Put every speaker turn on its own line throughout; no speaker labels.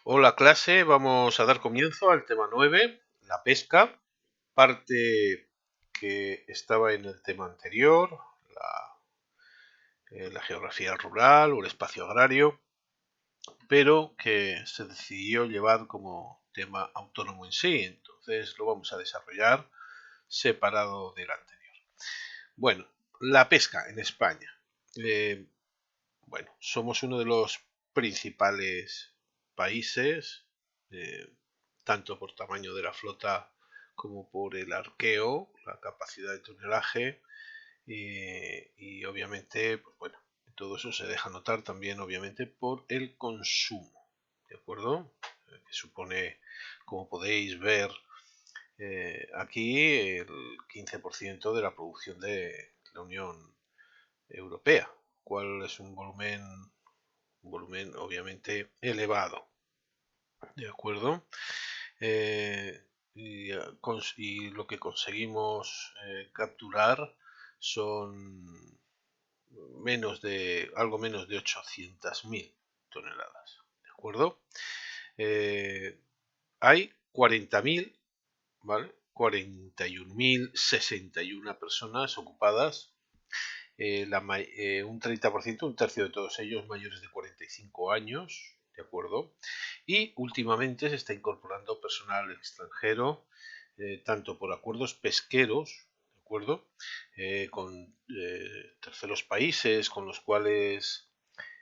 Hola clase, vamos a dar comienzo al tema 9, la pesca, parte que estaba en el tema anterior, la geografía rural o el espacio agrario, pero que se decidió llevar como tema autónomo en sí, entonces lo vamos a desarrollar separado del anterior. Bueno, la pesca en España. Eh, bueno, somos uno de los principales países, eh, tanto por tamaño de la flota como por el arqueo, la capacidad de tonelaje y obviamente, pues bueno, todo eso se deja notar también obviamente por el consumo, ¿de acuerdo? Que supone, como podéis ver aquí, el 15% de la producción de la Unión Europea, cual es un volumen obviamente elevado, ¿de acuerdo? Y lo que conseguimos capturar son algo menos de 800.000 toneladas, ¿de acuerdo? Eh, Hay 40.000, ¿vale? 41.061 personas ocupadas, un 30%, un tercio de todos ellos mayores de 45 años, ¿de acuerdo? Y últimamente se está incorporando personal extranjero, tanto por acuerdos pesqueros, ¿de acuerdo? Con terceros países con los cuales,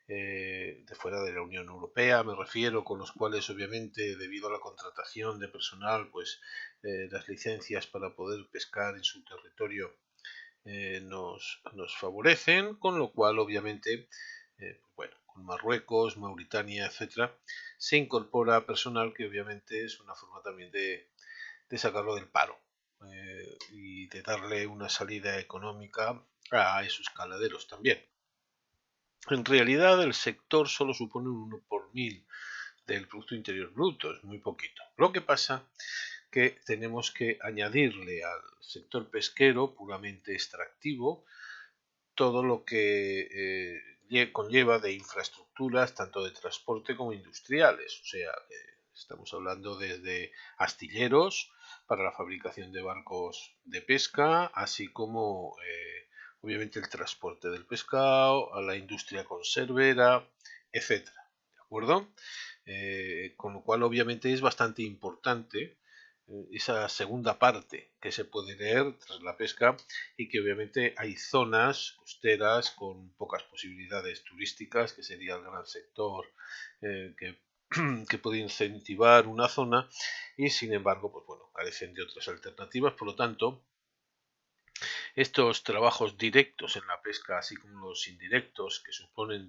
de fuera de la Unión Europea, me refiero, con los cuales obviamente debido a la contratación de personal, pues las licencias para poder pescar en su territorio nos favorecen, con lo cual obviamente, bueno, con Marruecos, Mauritania, etcétera, se incorpora personal que obviamente es una forma también de sacarlo del paro y de darle una salida económica a esos caladeros también. En realidad el sector solo supone un 1 por 1000 del Producto Interior Bruto, es muy poquito. Lo que pasa que tenemos que añadirle al sector pesquero puramente extractivo todo lo que conlleva de infraestructuras, tanto de transporte como industriales. O sea, estamos hablando desde astilleros para la fabricación de barcos de pesca, así como obviamente el transporte del pescado, a la industria conservera, etcétera. ¿De acuerdo? Con lo cual obviamente es bastante importante esa segunda parte que se puede leer tras la pesca, y que obviamente hay zonas costeras con pocas posibilidades turísticas, que sería el gran sector que, que puede incentivar una zona, y sin embargo, pues bueno, carecen de otras alternativas. Por lo tanto, estos trabajos directos en la pesca, así como los indirectos que suponen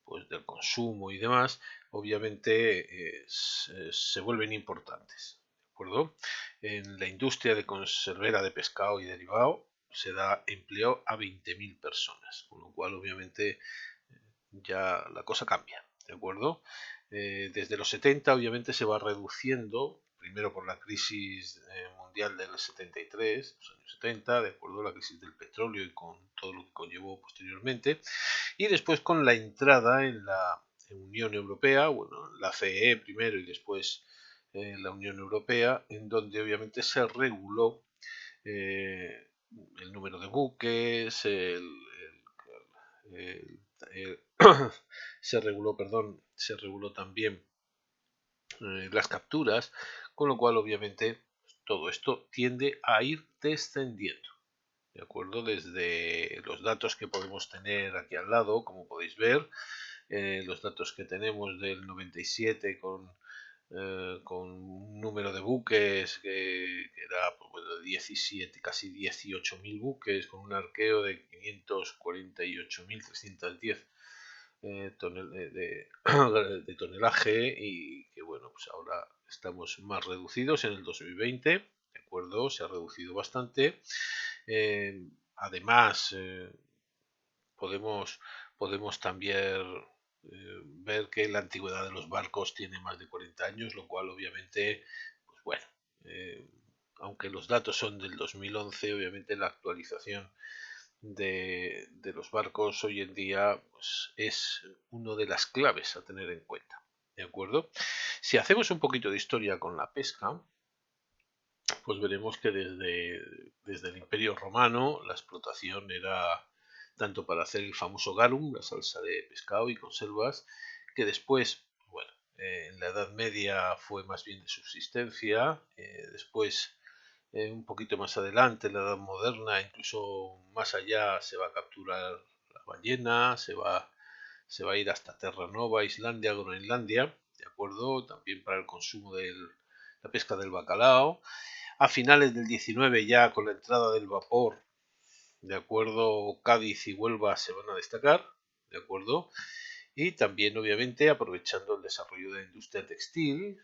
pues, del consumo y demás, obviamente se vuelven importantes. ¿De acuerdo? En la industria de conservera de pescado y derivado se da empleo a 20.000 personas, con lo cual obviamente ya la cosa cambia. ¿De acuerdo? Desde los 70 obviamente se va reduciendo, primero por la crisis mundial del 73, los años 70, de acuerdo a la crisis del petróleo y con todo lo que conllevó posteriormente, y después con la entrada en la Unión Europea, bueno, la CE primero y después la Unión Europea, en donde obviamente se reguló eh, el número de buques, el- el- se reguló también las capturas, con lo cual obviamente todo esto tiende a ir descendiendo. ¿De acuerdo? Desde los datos que podemos tener aquí al lado, como podéis ver, los datos que tenemos del 97 con un número de buques que era pues, bueno, 17, casi 18.000 buques, con un arqueo de 548.310 de tonelaje, y que bueno, pues ahora estamos más reducidos en el 2020, ¿de acuerdo? Se ha reducido bastante. Además, podemos, podemos también ver que la antigüedad de los barcos tiene más de 40 años, lo cual obviamente, pues bueno, eh, aunque los datos son del 2011, obviamente la actualización de los barcos hoy en día pues, es una de las claves a tener en cuenta. ¿de acuerdo? Si hacemos un poquito de historia con la pesca, pues veremos que desde el Imperio Romano la explotación era tanto para hacer el famoso garum, la salsa de pescado y conservas, que después, bueno, en la Edad Media fue más bien de subsistencia, después un poquito más adelante, en la Edad Moderna, incluso más allá, se va a capturar la ballena, se va a ir hasta Terranova, Islandia, Groenlandia, ¿de acuerdo? También para el consumo de la pesca del bacalao. A finales del 19, ya con la entrada del vapor, ¿de acuerdo? Cádiz y Huelva se van a destacar, ¿de acuerdo? Y también, obviamente, aprovechando el desarrollo de la industria textil,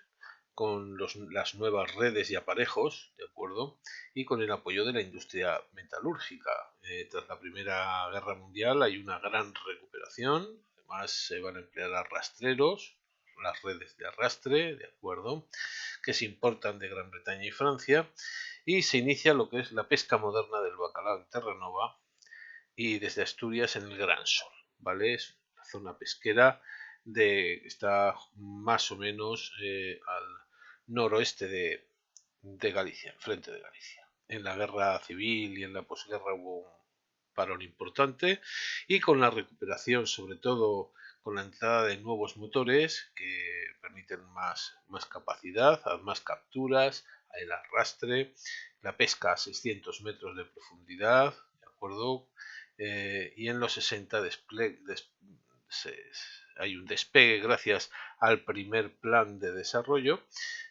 con las nuevas redes y aparejos, ¿de acuerdo? Y con el apoyo de la industria metalúrgica. Tras la Primera Guerra Mundial hay una gran recuperación, además se van a emplear rastreros, las redes de arrastre, ¿de acuerdo? Que se importan de Gran Bretaña y Francia, y se inicia lo que es la pesca moderna del bacalao en Terranova y desde Asturias en el Gran Sol, ¿vale? Es una zona pesquera está más o menos al noroeste de Galicia, enfrente de Galicia. En la guerra civil y en la posguerra hubo un parón importante y con la recuperación, sobre todo con la entrada de nuevos motores que permiten más capacidad, más capturas, el arrastre, la pesca a 600 metros de profundidad, ¿de acuerdo? Y en los 60 hay un despegue gracias al primer plan de desarrollo,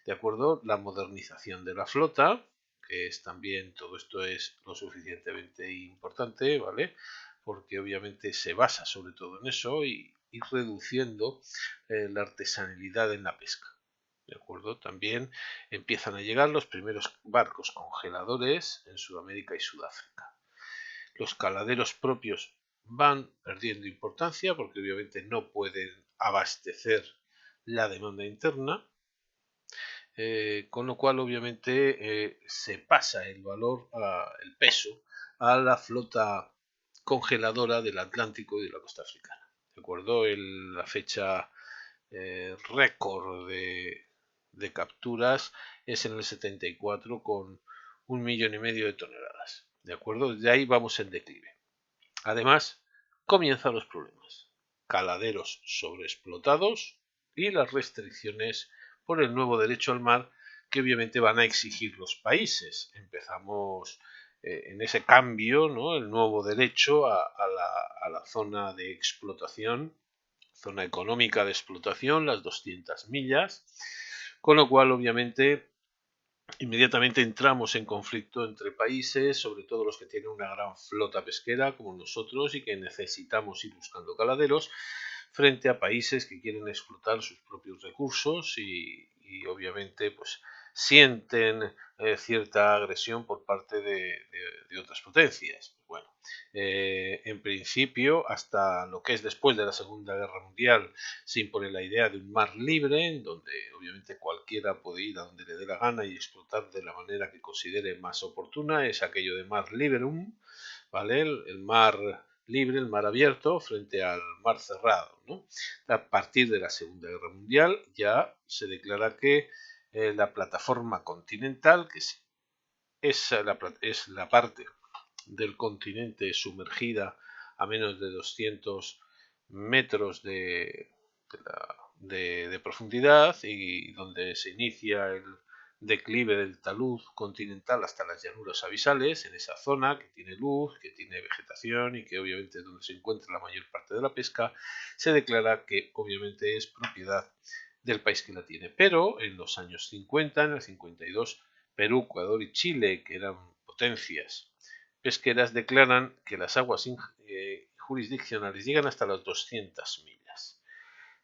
¿de acuerdo? La modernización de la flota, que es también, todo esto es lo suficientemente importante, ¿vale? Porque obviamente se basa sobre todo en eso y reduciendo la artesanalidad en la pesca. ¿De acuerdo? También empiezan a llegar los primeros barcos congeladores en Sudamérica y Sudáfrica. Los caladeros propios van perdiendo importancia porque obviamente no pueden abastecer la demanda interna, con lo cual obviamente se pasa el valor, el peso, a la flota congeladora del Atlántico y de la costa africana. ¿De acuerdo? La fecha récord de capturas es en el 74 con 1,5 millones de toneladas. ¿De acuerdo? De ahí vamos en declive. Además, comienzan los problemas. Caladeros sobreexplotados y las restricciones por el nuevo derecho al mar que obviamente van a exigir los países. Empezamos en ese cambio, ¿no? El nuevo derecho a la zona de explotación, zona económica de explotación, las 200 millas, con lo cual obviamente inmediatamente entramos en conflicto entre países, sobre todo los que tienen una gran flota pesquera como nosotros y que necesitamos ir buscando caladeros, frente a países que quieren explotar sus propios recursos y obviamente pues sienten cierta agresión por parte de otras potencias. Bueno, en principio, hasta lo que es después de la Segunda Guerra Mundial, se impone la idea de un mar libre, en donde obviamente cualquiera puede ir a donde le dé la gana y explotar de la manera que considere más oportuna. Es aquello de mar liberum, ¿vale? El mar libre, el mar abierto, frente al mar cerrado, ¿no? A partir de la Segunda Guerra Mundial ya se declara que la plataforma continental, que es la parte del continente sumergida a menos de 200 metros de profundidad y donde se inicia el declive del talud continental hasta las llanuras abisales, en esa zona que tiene luz, que tiene vegetación y que obviamente es donde se encuentra la mayor parte de la pesca, se declara que obviamente es propiedad del país que la tiene. Pero en los años 50, en el 52, Perú, Ecuador y Chile, que eran potencias pesqueras, declaran que las aguas jurisdiccionales llegan hasta las 200 millas.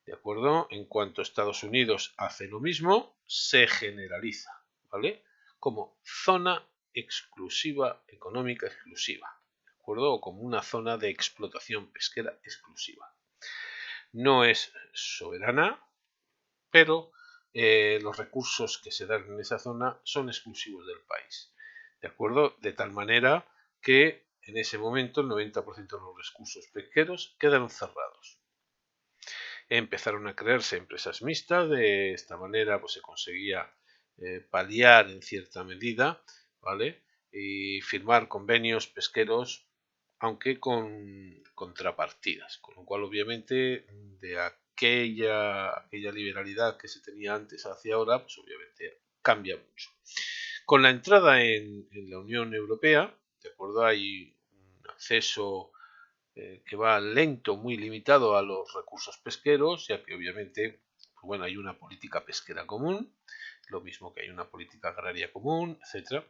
¿De acuerdo? En cuanto Estados Unidos hace lo mismo, se generaliza, ¿vale? Como zona exclusiva, económica exclusiva, ¿de acuerdo? O como una zona de explotación pesquera exclusiva. No es soberana, pero los recursos que se dan en esa zona son exclusivos del país, ¿de acuerdo? De tal manera que en ese momento el 90% de los recursos pesqueros quedan cerrados. empezaron a crearse empresas mixtas. De esta manera pues se conseguía paliar en cierta medida, ¿vale? Y firmar convenios pesqueros, aunque con contrapartidas, con lo cual obviamente de aquella liberalidad que se tenía antes hacia ahora, pues obviamente cambia mucho. Con la entrada en la Unión Europea, ¿de acuerdo? Hay un acceso que va lento, muy limitado a los recursos pesqueros, ya que obviamente, pues bueno, hay una política pesquera común, lo mismo que hay una política agraria común, etcétera.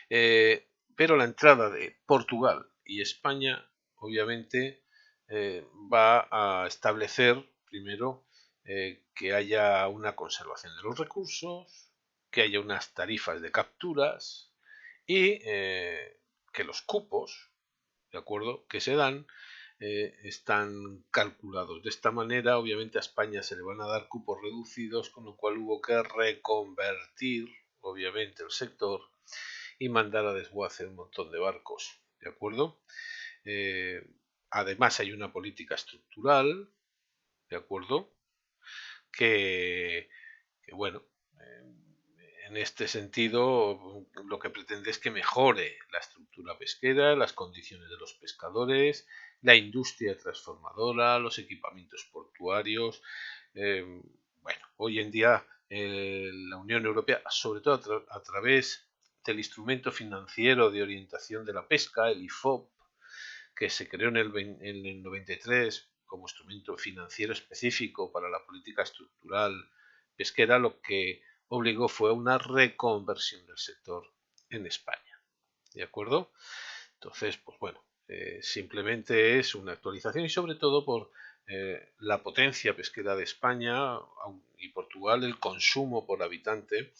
Pero la entrada de Portugal y España, obviamente, va a establecer primero que haya una conservación de los recursos, que haya unas tarifas de capturas y que los cupos, ¿de acuerdo?, que se dan están calculados. De esta manera, obviamente, a España se le van a dar cupos reducidos, con lo cual hubo que reconvertir, obviamente, el sector y mandar a desguace un montón de barcos, ¿de acuerdo? Eh, Además hay una política estructural, ¿de acuerdo? Que bueno, en este sentido lo que pretende es que mejore la estructura pesquera, las condiciones de los pescadores, la industria transformadora, los equipamientos portuarios. Bueno, hoy en día la Unión Europea, sobre todo a través del instrumento financiero de orientación de la pesca, el IFOP, que se creó en el 93 como instrumento financiero específico para la política estructural pesquera, lo que obligó fue a una reconversión del sector en España. ¿De acuerdo? Entonces, pues bueno, simplemente es una actualización y sobre todo por la potencia pesquera de España y Portugal, el consumo por habitante,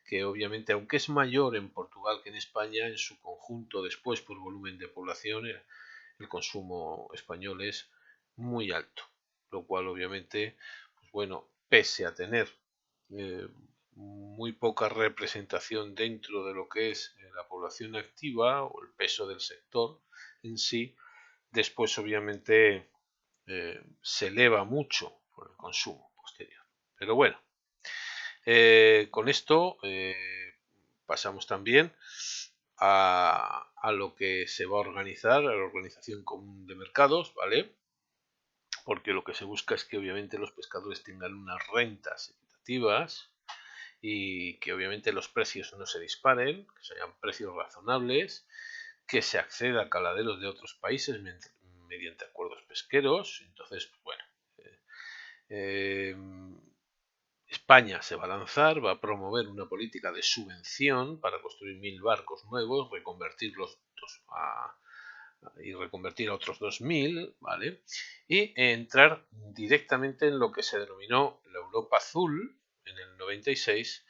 que obviamente, aunque es mayor en Portugal que en España, en su conjunto después por volumen de población, el consumo español es muy alto, lo cual obviamente, pues bueno, pese a tener eh, muy poca representación dentro de lo que es la población activa o el peso del sector en sí, después obviamente se eleva mucho por el consumo posterior. Pero bueno, con esto pasamos también a lo que se va a organizar, a la Organización Común de Mercados, ¿vale? Porque lo que se busca es que obviamente los pescadores tengan unas rentas equitativas y que obviamente los precios no se disparen, que sean precios razonables, que se acceda a caladeros de otros países mediante acuerdos pesqueros. Entonces, bueno, eh, España se va a lanzar, va a promover una política de subvención para construir 1000 barcos nuevos, reconvertirlos y reconvertir a otros 2000, ¿vale? Y entrar directamente en lo que se denominó la Europa Azul en el 96,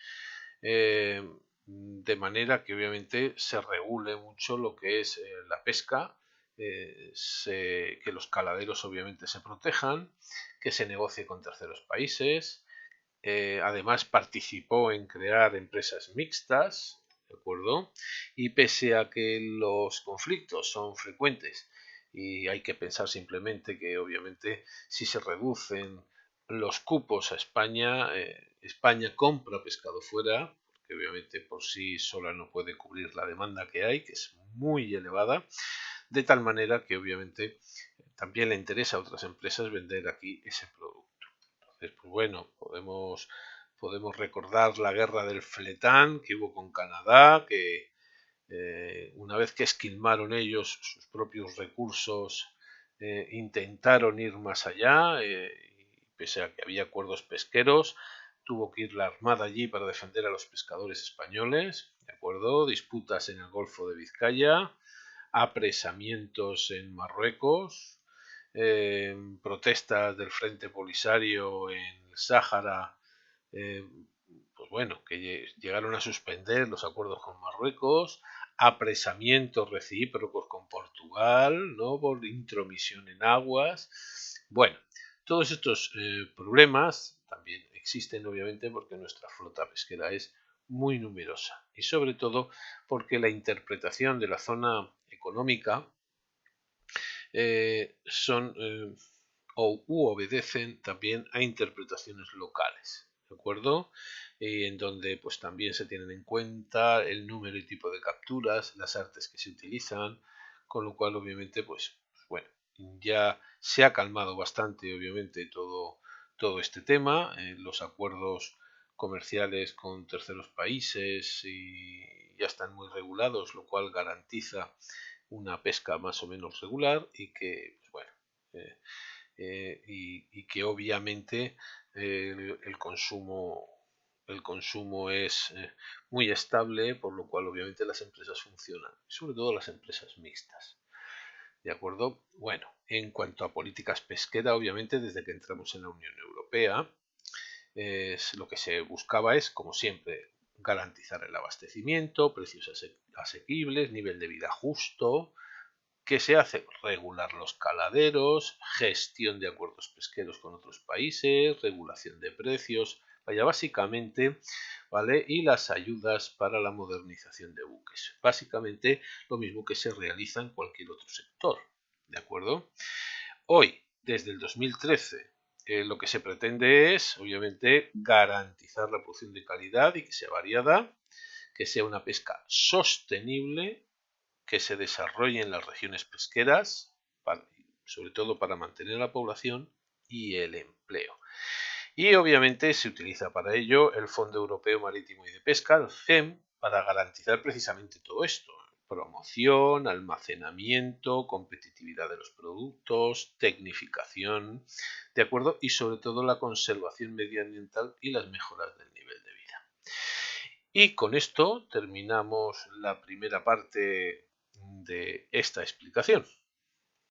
de manera que obviamente se regule mucho lo que es la pesca, que los caladeros obviamente se protejan, que se negocie con terceros países. Además participó en crear empresas mixtas, ¿de acuerdo? Y pese a que los conflictos son frecuentes y hay que pensar simplemente que obviamente si se reducen los cupos a España, España compra pescado fuera, porque obviamente por sí sola no puede cubrir la demanda que hay, que es muy elevada, de tal manera que obviamente también le interesa a otras empresas vender aquí ese producto. Entonces, pues bueno, podemos recordar la guerra del Fletán que hubo con Canadá, que una vez que esquilmaron ellos sus propios recursos, intentaron ir más allá, y pese a que había acuerdos pesqueros, tuvo que ir la Armada allí para defender a los pescadores españoles, ¿de acuerdo? Disputas en el Golfo de Vizcaya, apresamientos en Marruecos, protestas del Frente Polisario en el Sáhara, eh, pues bueno, que llegaron a suspender los acuerdos con Marruecos, apresamientos recíprocos con Portugal, ¿no? Por intromisión en aguas. Bueno, todos estos problemas también existen obviamente porque nuestra flota pesquera es muy numerosa y sobre todo porque la interpretación de la zona económica son u obedecen también a interpretaciones locales, ¿de acuerdo? Y en donde pues también se tienen en cuenta el número y tipo de capturas, las artes que se utilizan, con lo cual obviamente pues bueno, ya se ha calmado bastante obviamente todo este tema, los acuerdos comerciales con terceros países y ya están muy regulados, lo cual garantiza una pesca más o menos regular y que pues, bueno, eh, y que obviamente el consumo es muy estable, por lo cual obviamente las empresas funcionan, sobre todo las empresas mixtas. ¿De acuerdo? Bueno, en cuanto a políticas pesqueras, obviamente desde que entramos en la Unión Europea, lo que se buscaba es, como siempre, garantizar el abastecimiento, precios asequibles, nivel de vida justo. ¿Qué se hace? Regular los caladeros, gestión de acuerdos pesqueros con otros países, regulación de precios, vaya, básicamente, ¿vale? Y las ayudas para la modernización de buques. Básicamente lo mismo que se realiza en cualquier otro sector, ¿de acuerdo? Hoy, desde el 2013, lo que se pretende es, obviamente, garantizar la producción de calidad y que sea variada, que sea una pesca sostenible, que se desarrolle en las regiones pesqueras, sobre todo para mantener la población y el empleo. Y obviamente se utiliza para ello el Fondo Europeo Marítimo y de Pesca, el FEM, para garantizar precisamente todo esto. Promoción, almacenamiento, competitividad de los productos, tecnificación, ¿de acuerdo? Y sobre todo la conservación medioambiental y las mejoras del nivel de vida. Y con esto terminamos la primera parte de esta explicación.